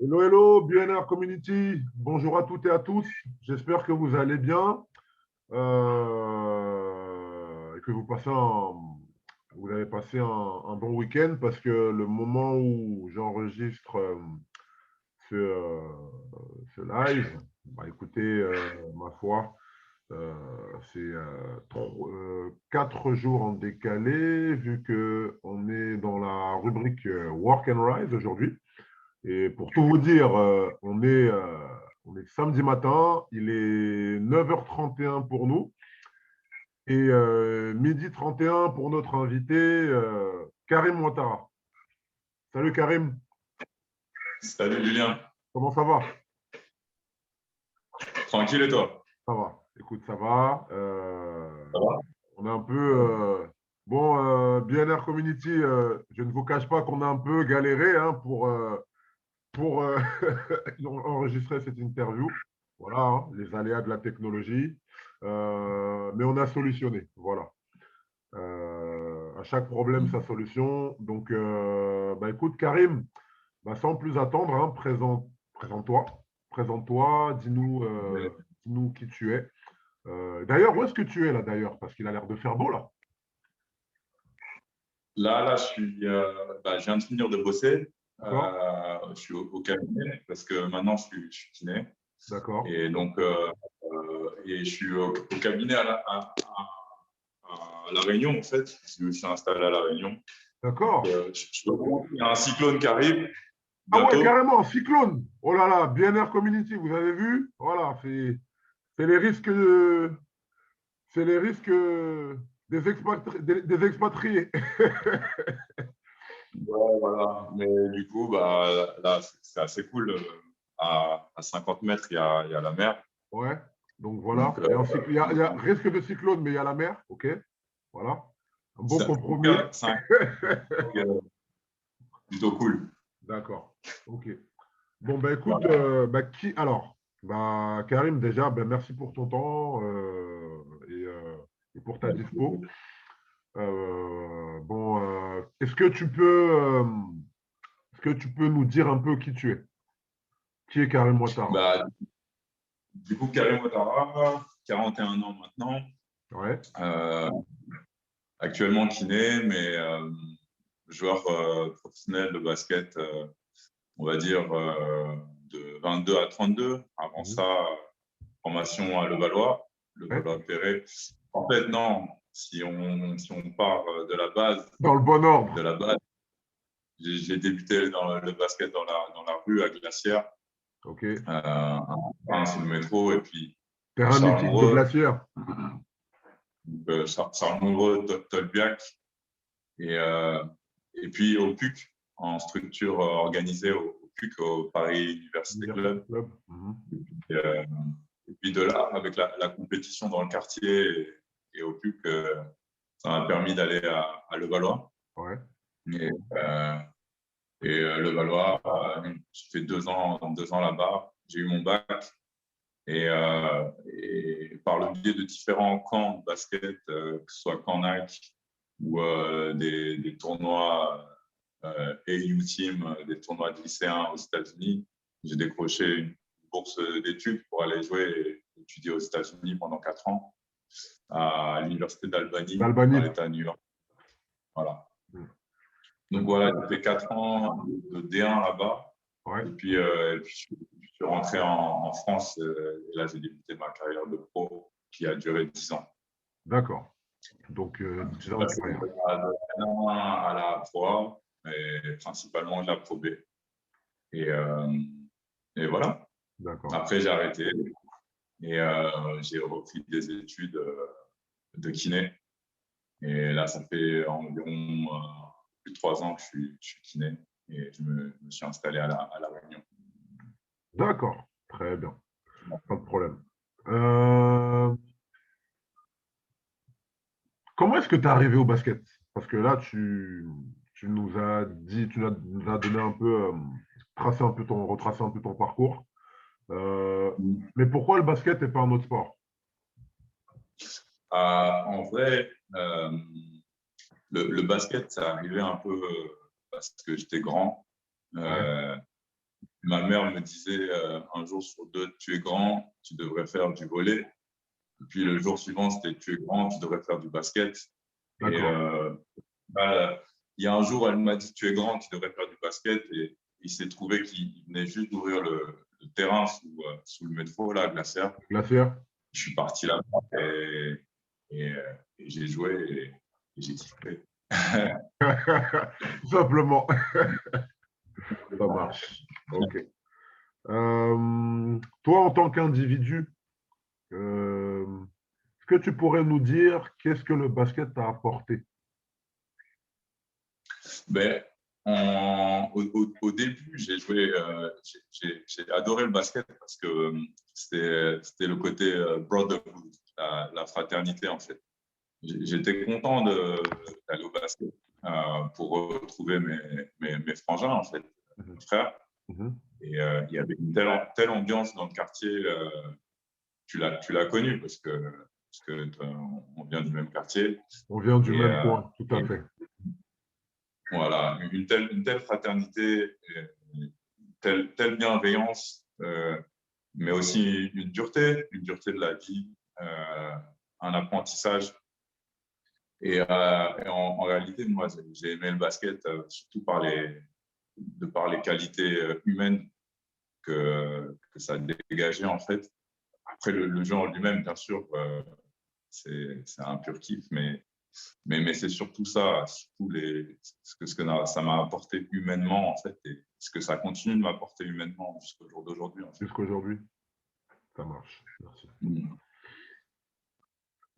Hello, hello, BNR Community. Bonjour à toutes et à tous. J'espère que vous allez bien et que vous avez passé un bon week-end parce que le moment où j'enregistre ce, euh, ce live, bah, écoutez, ma foi, euh, c'est 4 jours en décalé vu qu'on est dans la rubrique Work and Rise aujourd'hui. Et pour tout vous dire, on est samedi matin, il est 9h31 pour nous et midi 31 pour notre invité, Karim Ouattara. Salut Karim, Salut Julien, comment ça va? tranquille et toi? Ça va, écoute, ça va. Ça va? On a un peu. Bon, BNR Community, je ne vous cache pas qu'on a un peu galéré hein, pour enregistrer cette interview. Voilà, hein, les aléas de la technologie. Mais on a solutionné. Voilà. À chaque problème, sa solution. Donc, bah, écoute, Karim, bah, sans plus attendre, hein, présente-toi. Présente-toi, dis-nous qui tu es. D'ailleurs, où est-ce que tu es là, d'ailleurs? Parce qu'il a l'air de faire beau, là. Là, je viens de finir de bosser. D'accord? Je suis au cabinet parce que maintenant je suis kiné. D'accord. Et donc, je suis au cabinet à La Réunion, en fait. Je suis installé à La Réunion. D'accord. Il y a un cyclone qui arrive Ah ouais, bientôt. carrément, cyclone. Oh là là, BNR Community, vous avez vu? Voilà, c'est les risques, c'est les risques des expatriés. Ouais, voilà. Mais du coup, bah, là, c'est assez cool. À 50 mètres, il y a la mer. Ouais, donc Donc, voilà. Il y a risque de cyclone, mais il y a la mer. OK, voilà. Un bon c'est compromis. plutôt cool. D'accord. OK. Bon, ben écoute, Voilà. alors, bah, Karim, déjà, ben, merci pour ton temps et pour ta dispo. Bon, est-ce que tu peux nous dire un peu qui tu es? Qui est Karim Ouattara? Bah, du coup, Karim Ouattara, 41 ans maintenant, Ouais, euh, actuellement kiné, mais joueur professionnel de basket, on va dire de 22 à 32. Avant mhm, ça, formation à ouais. Levallois-Perret. En fait, non, si on part Dans le bon de ordre. la base, j'ai débuté dans le basket dans la rue à Glacière, OK. sur le métro, et puis à Terrain mythique de Charles-Montreux, Glacière. Charles-Montreux, Tolbiac, et, euh, et puis au PUC, en structure organisée au PUC, au Paris Université Université Club. Club. Mhm. Et, euh, et puis de là, avec la compétition dans le quartier et au PUC, ça m'a permis d'aller à Levallois. Ouais. Et, Levallois, j'ai fait 2 ans là-bas. J'ai eu mon bac. Et par le biais de différents camps de basket, que ce soit camp NAC ou des tournois AU Team, des tournois de lycéens aux États-Unis, j'ai décroché une bourse d'études pour aller jouer et étudier aux États-Unis pendant 4 ans à l'Université d'Albany, dans D'Albanie. l'État de New York. Voilà. Mhm. Donc voilà, j'ai fait 4 ans de D1 là-bas. Ouais. Je suis rentré en France et là, j'ai débuté ma carrière de pro qui a duré 10 ans. D'accord. Donc, Je 10 suis ans de passé carrière. à la Pro A, mais principalement de la Pro B. Et, euh, et voilà. D'accord. Après, j'ai arrêté et j'ai repris des études de kiné. Et là, ça fait environ plus de 3 ans que je suis kiné et je me suis installé à la Réunion. D'accord. Très bien. Pas de problème. Euh, Comment est-ce que tu es arrivé au basket? Parce que là, tu nous as dit, nous as donné un peu, retracé un peu ton parcours. Euh, mais pourquoi le basket et pas un autre sport? En vrai, le basket, ça arrivait un peu parce que j'étais grand. Ouais, Euh, ma mère me disait un jour sur deux, tu es grand, tu devrais faire du volley. Et puis le jour suivant, c'était tu es grand, tu devrais faire du basket. Et il y a un jour, elle m'a dit tu es grand, tu devrais faire du basket. Et il s'est trouvé qu'il venait juste d'ouvrir le terrain sous le métro, là, Glacière. Glacière. Je suis parti là-bas et j'ai joué et j'ai kiffé. Tout simplement. Ça marche. OK. Toi, en tant qu'individu, est-ce que tu pourrais nous dire qu'est-ce que le basket t'a apporté? Ben, au début, j'ai adoré le basket parce que c'était le côté brotherhood, la fraternité en fait. J'étais content d'aller au basket pour retrouver mes frangins en fait, mes frères. Et il y avait une telle ambiance dans le quartier. Tu l'as connu parce que on vient du même quartier. On vient du Et, même coin, tout à fait. Voilà, une telle fraternité, telle bienveillance, mais aussi une dureté de la vie, un apprentissage. Et en réalité, moi, j'ai aimé le basket surtout de par les qualités humaines que ça dégageait en fait. Après, le jeu en lui-même, bien sûr, c'est un pur kiff, mais c'est surtout ça, surtout ce que ça m'a apporté humainement, en fait, et ce que ça continue de m'apporter humainement jusqu'au jour d'aujourd'hui. En fait. Jusqu'aujourd'hui, ça marche. Merci. Mm.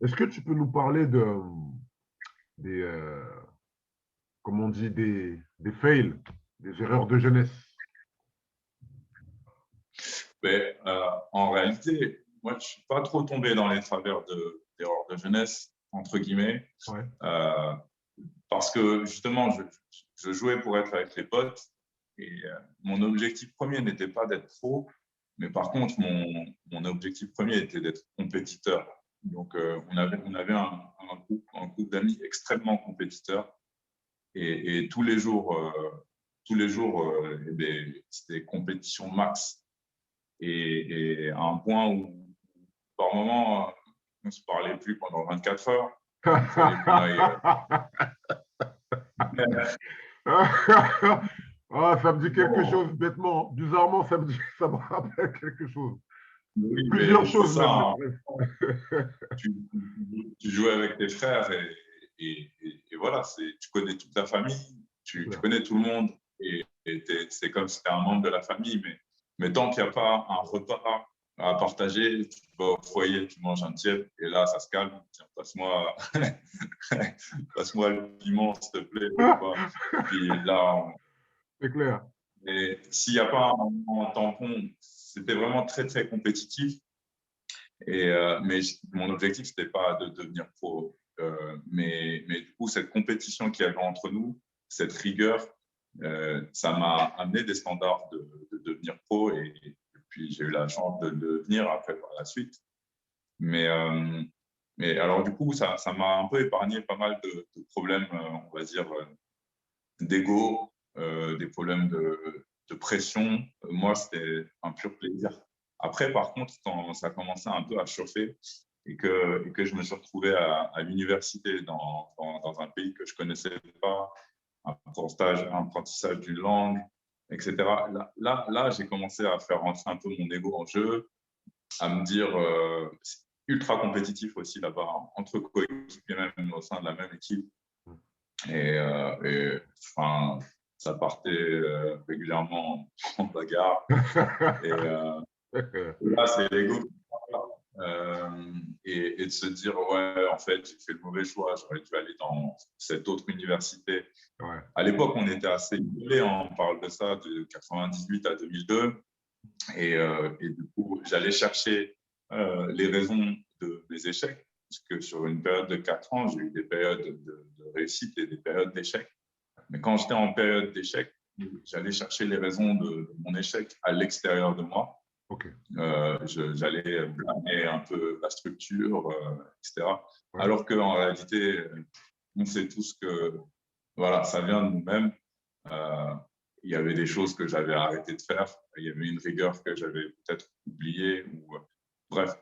Est-ce que tu peux nous parler des, comme on dit, des fails, des erreurs de jeunesse? Mais, en réalité, moi, je ne suis pas trop tombé dans les travers d'erreurs de jeunesse, entre guillemets, Ouais. parce que justement, je jouais pour être avec les potes et mon objectif premier n'était pas d'être pro, mais par contre, mon objectif premier était d'être compétiteur. Donc, on avait un groupe d'amis extrêmement compétiteurs et tous les jours, eh bien, c'était compétition max. Et à un point où, par moment, on ne se parlait plus pendant 24 heures. Il fallait qu'on aille. Ah, ça me dit quelque chose, bêtement. Bizarrement, ça me rappelle quelque chose. Oui, Plusieurs mais c'est choses ça. même. Hein. Tu jouais avec tes frères et voilà, tu connais toute la famille, tu connais tout le monde et c'est comme si c'était un membre de la famille. Mais tant qu'il n'y a pas un repas à partager, tu vas au foyer, tu manges un tiède et là, ça se calme. Tiens, passe-moi le piment, s'il te plaît. Puis là, c'est clair. et s'il n'y a pas un tampon, c'était vraiment très, très compétitif. Mais mon objectif, ce n'était pas de devenir pro. Mais du coup, cette compétition qu'il y avait entre nous, cette rigueur, ça m'a amené des standards de devenir pro. Et puis, j'ai eu la chance de le devenir après par la suite. Mais alors, du coup, ça m'a un peu épargné pas mal de problèmes, on va dire, d'ego, des problèmes de pression. Moi, c'était un pur plaisir. Après, par contre, quand ça commençait un peu à chauffer et que je me suis retrouvé à l'université dans un pays que je ne connaissais pas, un apprentissage d'une langue, etc. Là j'ai commencé à faire rentrer un peu mon ego en jeu, à me dire, c'est ultra compétitif aussi là-bas, entre coéquipiers, même au sein de la même équipe. Et enfin, ça partait régulièrement en bagarre. Et là, c'est l'ego qui parle. Et de se dire, ouais, en fait, j'ai fait le mauvais choix, j'aurais dû aller dans cette autre université. Ouais. À l'époque, on était assez isolés, on parle de ça de 98 à 2002. Et du coup, j'allais chercher les raisons de mes échecs, puisque sur une période de 4 ans, j'ai eu des périodes de réussite et des périodes d'échec. Mais quand j'étais en période d'échec, j'allais chercher les raisons de mon échec à l'extérieur de moi. Okay. J'allais blâmer un peu la structure, etc. Ouais. Alors qu'en réalité, on sait tous que voilà, ça vient de nous-mêmes. il y avait des choses que j'avais arrêté de faire. Il y avait une rigueur que j'avais peut-être oubliée. Bref,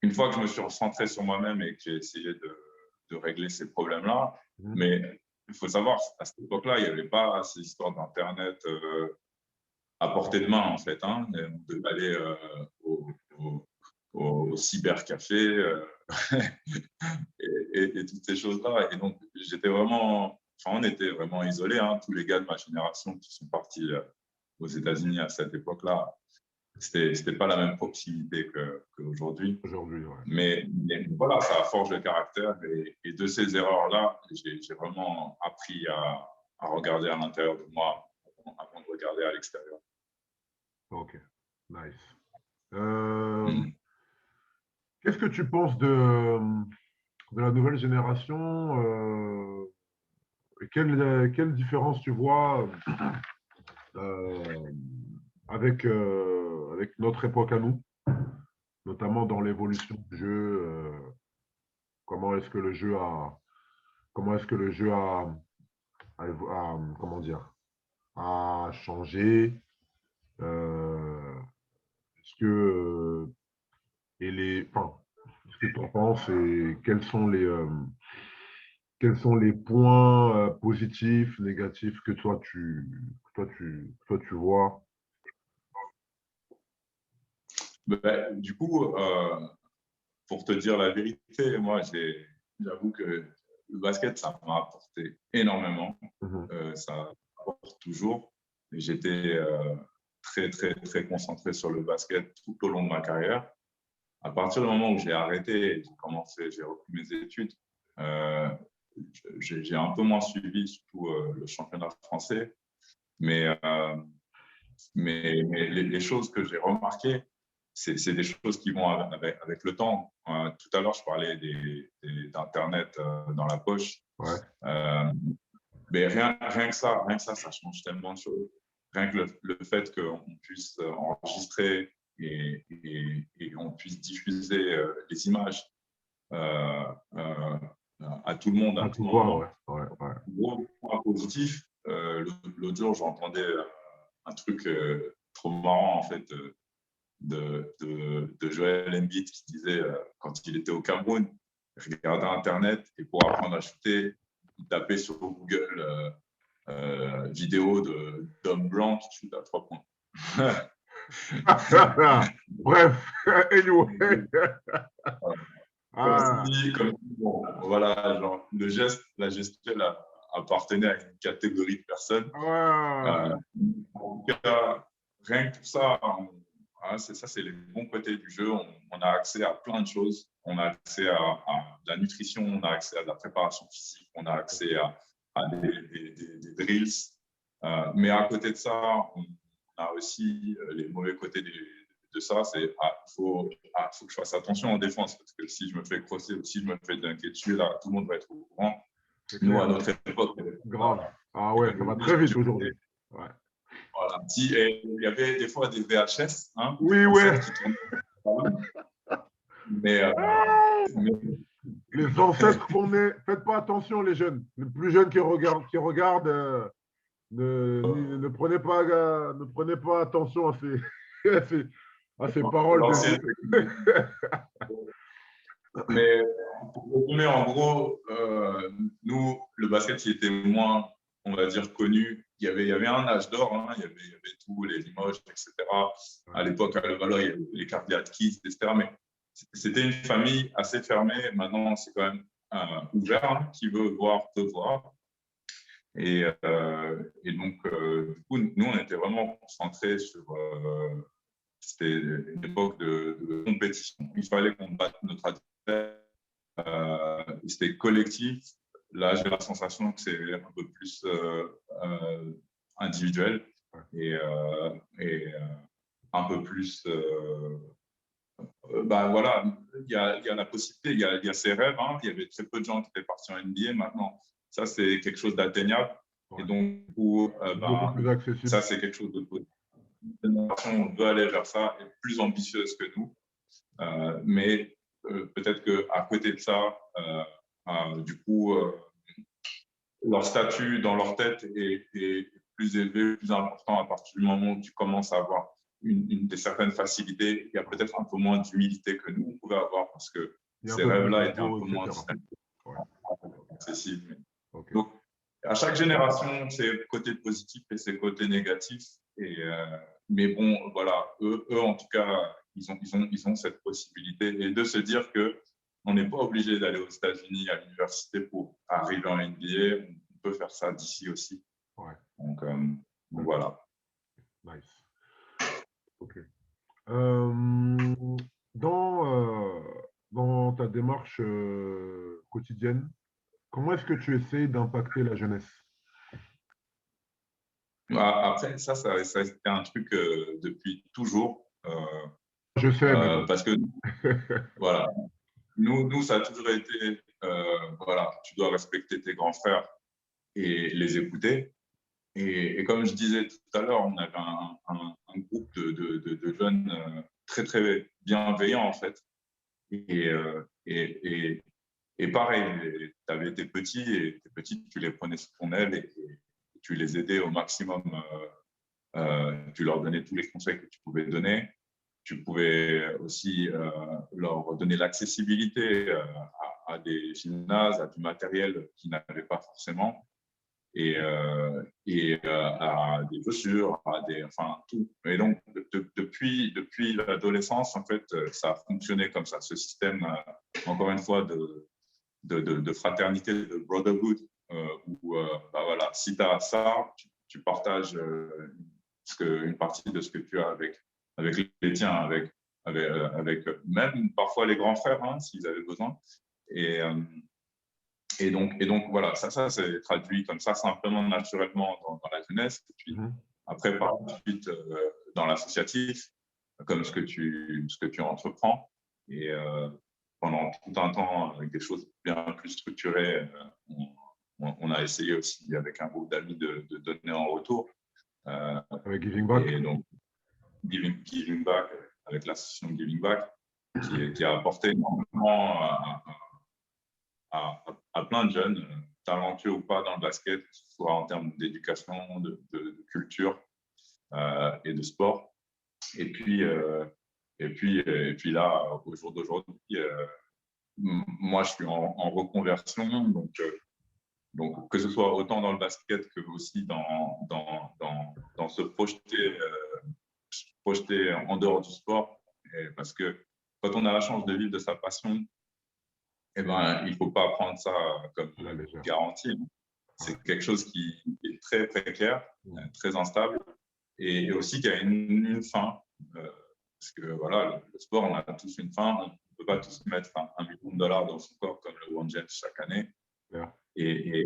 une fois que je me suis recentré sur moi-même et que j'ai essayé de régler ces problèmes-là, mais il faut savoir, à cette époque-là, il n'y avait pas ces histoires d'Internet à portée de main, en fait. Hein. On devait aller au cybercafé et toutes ces choses-là. Et donc, j'étais vraiment, enfin, on était vraiment isolés, hein, tous les gars de ma génération qui sont partis aux États-Unis à cette époque-là. C'était pas la même proximité qu'aujourd'hui. Aujourd'hui, ouais. Mais voilà, ça forge le caractère. Et de ces erreurs-là, j'ai vraiment appris à regarder à l'intérieur de moi avant de regarder à l'extérieur. Ok, nice. Qu'est-ce que tu penses de la nouvelle génération et quelle différence tu vois avec notre époque à nous, notamment dans l'évolution du jeu, comment est-ce que le jeu comment dire, a changé, est-ce que enfin, ce que tu en penses et quels sont les points positifs, négatifs que toi tu vois? Du coup, pour te dire la vérité, moi, j'avoue que le basket, ça m'a apporté énormément. Ça apporte toujours. J'étais très, très, très concentré sur le basket tout au long de ma carrière. À partir du moment où j'ai arrêté, j'ai repris mes études, j'ai un peu moins suivi, surtout le championnat français. Mais les choses que j'ai remarquées, c'est des choses qui vont avec le temps. Tout à l'heure, je parlais d'Internet dans la poche. Ouais. Mais rien que ça change tellement de choses. Rien que le fait qu'on puisse enregistrer et on puisse diffuser les images à tout le monde à tout moment. Ouais. Gros point positif, l'autre jour, j'entendais un truc trop marrant, en fait, de Joel Embiid qui disait, quand il était au Cameroun, il regardait Internet et pour apprendre à shooter, il tapait sur Google vidéo d'hommes blancs qui shootent à 3 points. Bref, anyway. Bon, voilà, genre, la gestuelle appartenait à une catégorie de personnes. En tout cas, rien que tout ça, c'est les bons côtés du jeu. On a accès à plein de choses. On a accès à de la nutrition, on a accès à de la préparation physique, on a accès à des drills. Mais à côté de ça, on a aussi les mauvais côtés de ça. C'est faut que je fasse attention en défense, parce que si je me fais crosser ou si je me fais dunker dessus, là, tout le monde va être au courant. Nous, à notre époque, grave. Ah ouais, ça va très vite aujourd'hui. Ouais. Voilà. Il y avait des fois des VHS. Hein, oui, ouais. Mais les ancêtres qu'on est, faites pas attention, les jeunes. Les plus jeunes qui regardent ne prenez pas attention à ces paroles. Mais pour résumer, en gros, nous, le basket qui était moins, on va dire, connu, il y avait un âge d'or, hein, il y avait tout, les Limoges, etc. À l'époque, à Levallois, il y avait les Cardiac Kids, etc. Mais c'était une famille assez fermée. Maintenant, c'est quand même ouvert. Hein, qui veut voir, peut voir. Et donc, du coup, nous, on était vraiment concentrés sur... c'était une époque de compétition. Il fallait qu'on batte notre adversaire. C'était collectif. Là, j'ai la sensation que c'est un peu plus individuel et un peu plus... voilà, il y a la possibilité, il y a ces rêves. Hein. Il y avait très peu de gens qui étaient partis en NBA. Maintenant, ça, c'est quelque chose d'atteignable. Ouais. Et donc, beaucoup plus accessible. Ça, c'est quelque chose de positif. On veut aller vers ça, et plus ambitieuse que nous. Mais peut-être qu'à côté de ça, du coup, leur statut dans leur tête est plus élevé, plus important à partir du moment où tu commences à avoir des certaines facilités. Il y a peut-être un peu moins d'humilité que nous, on pouvait avoir parce que Il y a un ces peu plus rêves-là étaient un d'ego, peu moins etc. Ouais. accessibles. OK. Donc, à chaque génération, c'est côté positif et c'est côté négatif. Mais bon, voilà, eux, en tout cas, ils ont cette possibilité et de se dire qu'on n'est pas obligé d'aller aux États-Unis à l'université pour arriver en NBA. On peut faire ça d'ici aussi. Ouais. Donc voilà. Nice. OK. Dans ta démarche quotidienne, comment est-ce que tu essaies d'impacter la jeunesse? Après, ça a été un truc depuis toujours. Je sais, mais bon. Parce que, voilà, nous, ça a toujours été, voilà, tu dois respecter tes grands frères et les écouter. Et comme je disais tout à l'heure, on avait un groupe de jeunes très, très bienveillants, en fait. Et pareil, tu avais tes petits et tes petits, tu les prenais sous ton aile et tu les aidais au maximum. Tu leur donnais tous les conseils que tu pouvais donner. Tu pouvais aussi leur donner l'accessibilité à des gymnases, à du matériel qu'ils n'avaient pas forcément, et à des chaussures, enfin tout. Et donc, depuis l'adolescence, en fait, ça a fonctionné comme ça. Ce système, encore une fois, de fraternité, de brotherhood, où bah voilà, si tu as ça, tu partages une partie de ce que tu as avec les tiens, avec même parfois les grands frères, hein, s'ils avaient besoin. Et, et donc voilà, ça c'est traduit comme ça, simplement, naturellement dans la jeunesse. Et puis après, par la suite, dans l'associatif, comme ce que tu entreprends. Et pendant tout un temps, avec des choses bien plus structurées, on a essayé aussi, avec un groupe d'amis, de donner en retour. Avec Giving Back. Et donc, Giving Back, avec l'association Giving Back, qui a apporté énormément à plein de jeunes, talentueux ou pas dans le basket, que ce soit en termes d'éducation, de culture et de sport. Et puis là, au jour d'aujourd'hui, moi, je suis en reconversion, donc que ce soit autant dans le basket que aussi dans se projeter en dehors du sport. Parce que quand on a la chance de vivre de sa passion, eh ben, il ne faut pas prendre ça comme garantie. C'est quelque chose qui est très précaire, très instable, et aussi qui a une fin. Parce que voilà, le sport, on a tous une fin. On ne peut pas tous mettre $1 million dans son corps comme le LeBron James chaque année. Et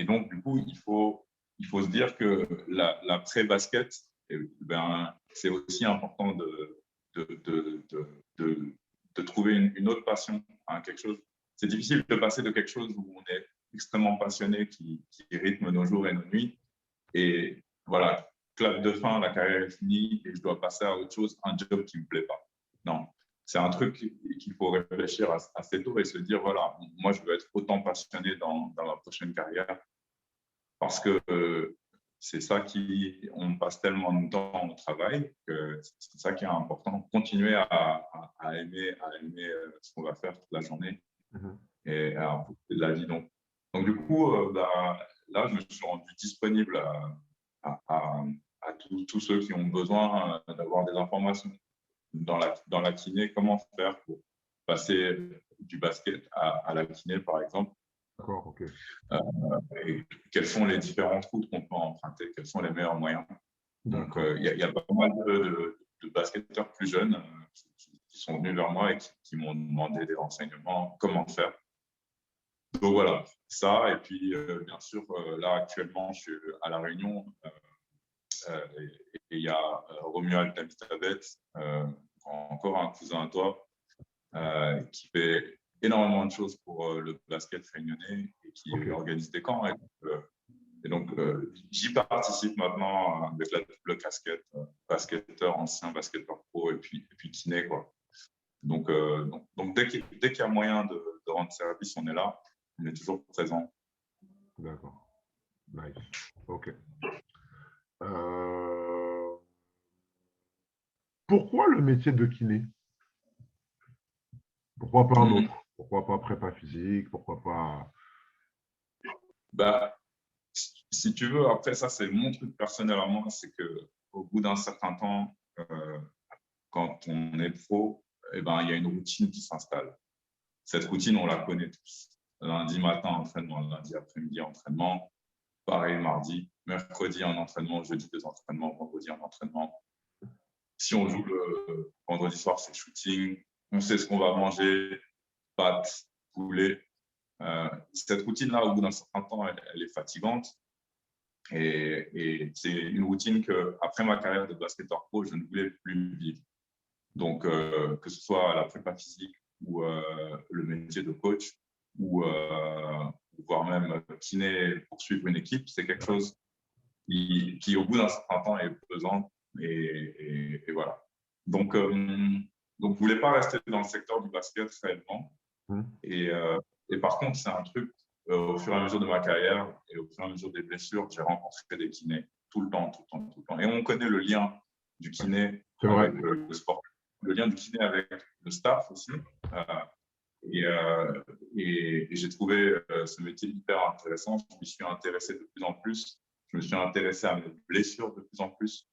donc, du coup, il faut se dire que l'après-basket, ben, c'est aussi important de trouver une autre passion, hein, quelque chose. C'est difficile de passer de quelque chose où on est extrêmement passionné, qui rythme nos jours et nos nuits. Et voilà, clap de fin, la carrière est finie et je dois passer à autre chose, un job qui ne me plaît pas. Non, c'est un truc qu'il faut réfléchir assez tôt et se dire, voilà, moi, je veux être autant passionné dans ma prochaine carrière parce que c'est ça on passe tellement de temps au travail que c'est ça qui est important. Continuer à aimer ce qu'on va faire toute la journée et à profiter de la vie. Donc du coup, là, je me suis rendu disponible à tous ceux qui ont besoin d'avoir des informations dans la kiné, comment faire pour passer du basket à la kiné, par exemple. D'accord, OK. Et quelles sont les différentes routes qu'on peut emprunter, quels sont les meilleurs moyens. Donc, il y a pas mal de basketteurs plus jeunes qui sont venus vers moi et qui m'ont demandé des renseignements, comment faire. Donc voilà, ça. Et puis, bien sûr, là, actuellement, je suis à La Réunion et il y a Romuald Tamitabet, encore un cousin à toi, qui fait énormément de choses pour le basket réunionnais et qui organise des camps. Et donc, j'y participe maintenant avec la double casquette, basketteur, ancien basketteur pro et puis kiné, quoi. Donc dès qu'il y a moyen de rendre service, on est là. On est toujours présent. D'accord. Nice. OK. pourquoi le métier de kiné? Pourquoi pas un Mhm. autre? Pourquoi pas prépa physique? Pourquoi pas… Bah, si tu veux, après ça, c'est mon truc personnel à moi, c'est que au bout d'un certain temps, quand on est pro, eh ben, il y a une routine qui s'installe. Cette routine, on la connaît tous. Lundi matin, entraînement, lundi après-midi, entraînement, pareil mardi, mercredi, un entraînement, jeudi, deux entraînements, vendredi, un entraînement. Si on joue le vendredi soir, c'est shooting, on sait ce qu'on va manger, pâtes, poulet. Cette routine-là, au bout d'un certain temps, elle est fatigante. Et c'est une routine que, après ma carrière de basketteur pro, je ne voulais plus vivre. Donc, que ce soit la prépa physique ou le métier de coach ou voire même kiné pour suivre une équipe, c'est quelque chose qui, au bout d'un certain temps, est pesant. Et voilà. Donc, je ne voulais pas rester dans le secteur du basket réellement. Et, et par contre, c'est un truc, au fur et à mesure de ma carrière et au fur et à mesure des blessures, j'ai rencontré des kinés tout le temps, tout le temps, tout le temps. Et on connaît le lien du kiné C'est vrai. avec le sport, le lien du kiné avec le staff aussi. Et, et j'ai trouvé ce métier hyper intéressant. Je me suis intéressé de plus en plus. Je me suis intéressé à mes blessures de plus en plus,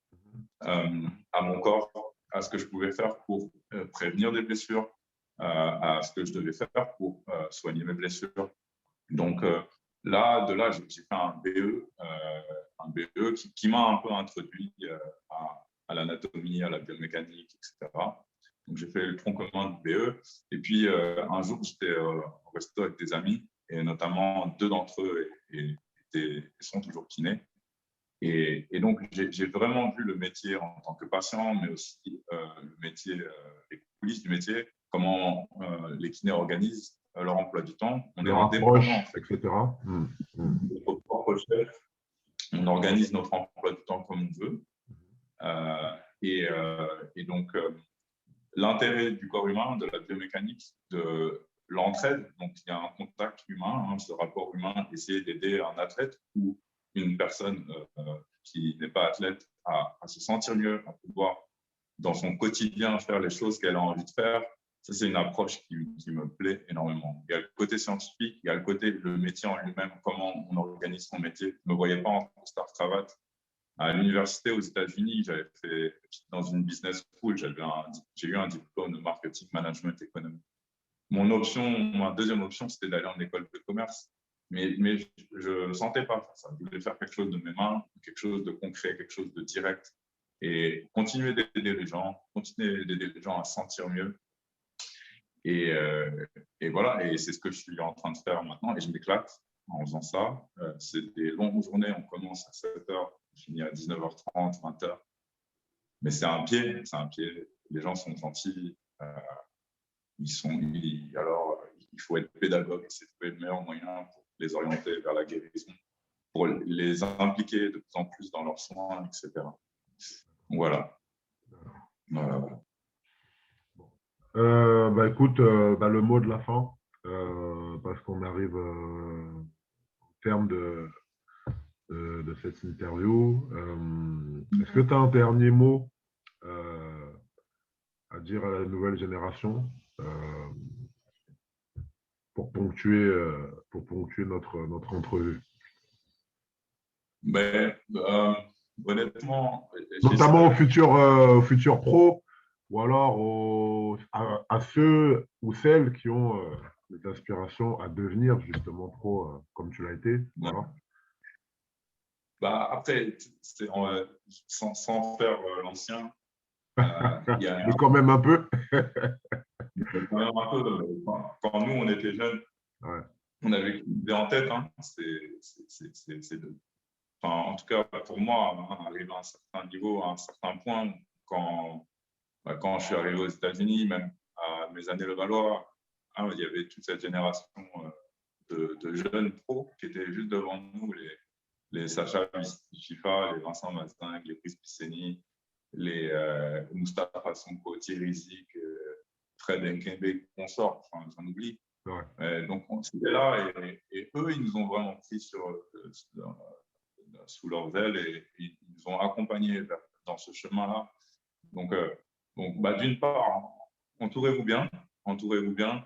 à mon corps, à ce que je pouvais faire pour prévenir des blessures, à ce que je devais faire pour soigner mes blessures. Donc là, de là, j'ai fait un BE qui m'a un peu introduit à l'anatomie, à la biomécanique, etc. Donc j'ai fait le tronc commun du BE. Et puis un jour, j'étais au resto avec des amis, et notamment deux d'entre eux sont toujours kinés. Et donc, j'ai vraiment vu le métier en tant que patient, mais aussi le métier, les coulisses du métier, comment les kinés organisent leur emploi du temps. On est Leur indépendant, en approche, fait, etc. de notre propre chef. On organise notre emploi du temps comme on veut. Et donc, l'intérêt du corps humain, de la biomécanique, de l'entraide, donc il y a un contact humain, hein, ce rapport humain, essayer d'aider un athlète ou une personne qui n'est pas athlète à se sentir mieux, à pouvoir dans son quotidien faire les choses qu'elle a envie de faire. Ça, c'est une approche qui me plaît énormément. Il y a le côté scientifique, il y a le côté, le métier en lui-même, comment on organise son métier. Je ne me voyais pas en costard-cravate. À l'université aux États-Unis, j'avais fait dans une business school, j'ai eu un diplôme de marketing management économique. Ma deuxième option, c'était d'aller en école de commerce. Mais je ne sentais pas faire ça. Je voulais faire quelque chose de mes mains, quelque chose de concret, quelque chose de direct. Et continuer d'aider les gens, continuer d'aider les gens à se sentir mieux. Et, et voilà, et c'est ce que je suis en train de faire maintenant. Et je m'éclate en faisant ça. C'est des longues journées, on commence à 7 h, on finit à 19h30, 20 h. Mais c'est un pied, c'est un pied. Les gens sont gentils. Alors, il faut être pédagogue, c'est trouver le meilleur moyen pour les orienter vers la guérison, pour les impliquer de plus en plus dans leurs soins, etc. Voilà. Bah, écoute, le mot de la fin, parce qu'on arrive au terme de cette interview. Est-ce que tu as un dernier mot à dire à la nouvelle génération pour ponctuer notre entrevue? Mais honnêtement, Notamment j'espère. aux futurs pros, ou alors à ceux ou celles qui ont des aspirations à devenir justement pro, comme tu l'as été. Voilà. Bah, après, sans faire l'ancien, il y a Mais quand même un peu. quand même un peu. Quand nous, on était jeunes, Ouais. on avait une idée en tête. Hein, en tout cas, pour moi, hein, arriver à un certain niveau, à un certain point, quand je suis arrivé aux États-Unis, même à mes années Levallois, hein, il y avait toute cette génération de jeunes pros qui étaient juste devant nous, les Sacha Chifa, les Vincent Masdingue, les Brice Pisseni, les Moustapha Sonko, Thierry Zik, Fred Nkembe, consorts, enfin, j'en oublie. Ouais. Donc, on était là et eux, ils nous ont vraiment pris sous leurs ailes et ils nous ont accompagnés dans ce chemin-là. Donc, Donc, d'une part, entourez-vous bien, entourez-vous bien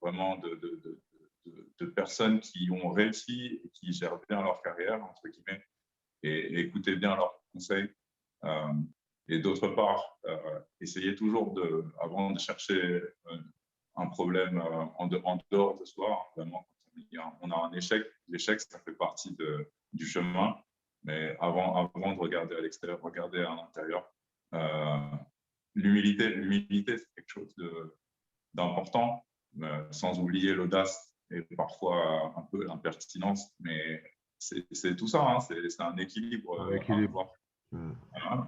vraiment de personnes qui ont réussi et qui gèrent bien leur carrière, entre guillemets, et écoutez bien leurs conseils. Et d'autre part, essayez toujours, avant de chercher un problème en dehors de soi, vraiment, quand on a un échec, l'échec, ça fait partie du chemin. Mais avant de regarder à l'extérieur, regardez à l'intérieur. L'humilité, c'est quelque chose d'important, sans oublier l'audace et parfois un peu l'impertinence. Mais c'est tout ça, hein, c'est un équilibre à avoir.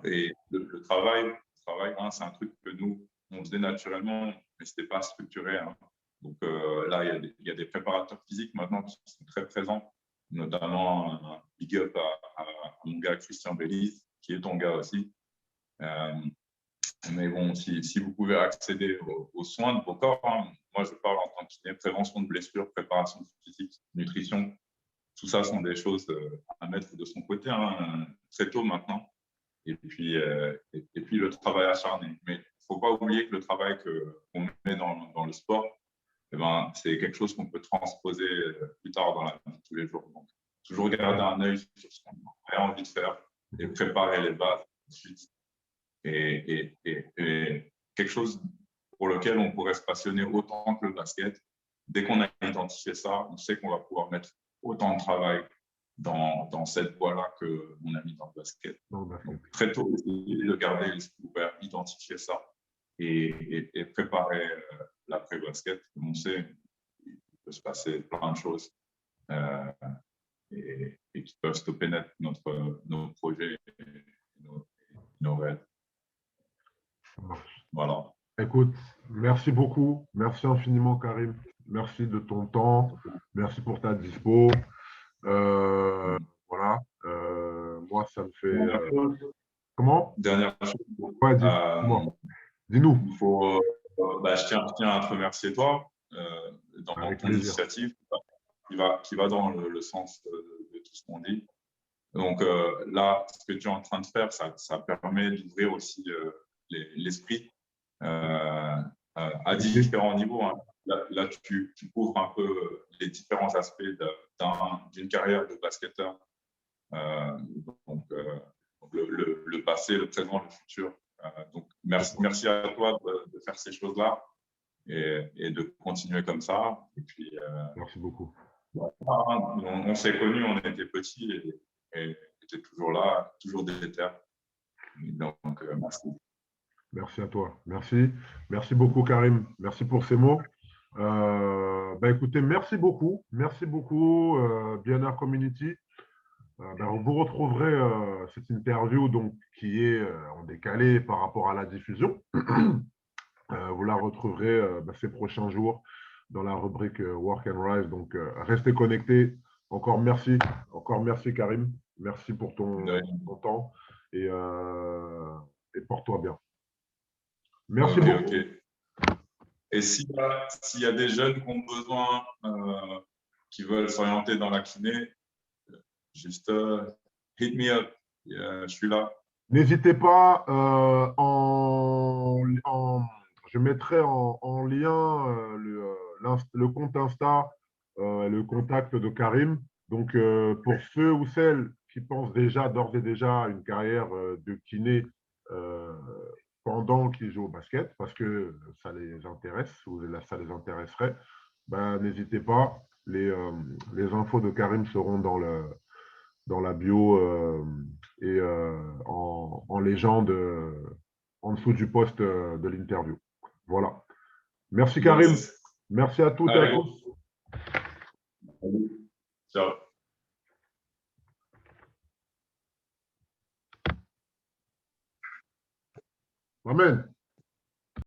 Et le travail hein, c'est un truc que nous, on faisait naturellement, mais ce n'était pas structuré. Hein. Donc là, il y a des préparateurs physiques maintenant qui sont très présents, notamment un big up à mon gars Christian Belize, qui est ton gars aussi. Mais bon, si vous pouvez accéder aux soins de vos corps, hein, moi je parle en tant que prévention de blessures, préparation physique, nutrition, tout ça sont des choses à mettre de son côté hein, très tôt maintenant. Et puis le travail acharné. Mais il ne faut pas oublier que le travail qu'on met dans le sport, eh ben, c'est quelque chose qu'on peut transposer plus tard dans la vie de tous les jours. Donc, toujours garder un œil sur ce qu'on a envie de faire et préparer les bases ensuite. Et quelque chose pour lequel on pourrait se passionner autant que le basket. Dès qu'on a identifié ça, on sait qu'on va pouvoir mettre autant de travail dans cette voie-là qu'on a mis dans le basket. Donc, très tôt, essayer de garder l'esprit ouvert, identifier ça et préparer l'après-basket. Comme on sait, il peut se passer plein de choses et qui peuvent stopper net nos projets et nos rêves. Voilà. Écoute, merci beaucoup. Merci infiniment, Karim. Merci de ton temps. Merci pour ta dispo. Voilà. Moi, ça me fait. Comment? Dernière chose. Ouais, dis-moi. Dis-nous. Je tiens à te remercier, toi, dans ton initiative qui va dans le sens de tout ce qu'on dit. Donc là, ce que tu es en train de faire, ça permet d'ouvrir aussi l'esprit à différents niveaux. Hein. Là, tu couvres un peu les différents aspects d'une carrière de basketteur. Donc, le passé, le présent, le futur. Donc, merci à toi de faire ces choses-là et de continuer comme ça. Et puis, merci beaucoup. On s'est connus, on était petits et tu es toujours là, toujours déter. Donc, merci. Merci à toi. Merci. Merci beaucoup, Karim. Merci pour ces mots. Écoutez, merci beaucoup. Merci beaucoup, Bien-être Community. Vous retrouverez cette interview donc, qui est en décalé par rapport à la diffusion. Vous la retrouverez ces prochains jours dans la rubrique Work and Rise. Donc, restez connectés. Encore merci Karim. Merci pour ton temps et porte-toi bien. Merci beaucoup. Okay. Et s'il y a des jeunes qui ont besoin, qui veulent s'orienter dans la kiné, juste hit me up. Je suis là. N'hésitez pas, je mettrai en lien le compte Insta, le contact de Karim. Donc, pour ceux ou celles qui pensent d'ores et déjà à une carrière de kiné pendant qu'ils jouent au basket, parce que ça les intéresse ou ça les intéresserait, n'hésitez pas. Les infos de Karim seront dans la bio et en légende en dessous du post de l'interview. Voilà. Merci Karim. Merci à toutes et à tous. Ciao. Amen.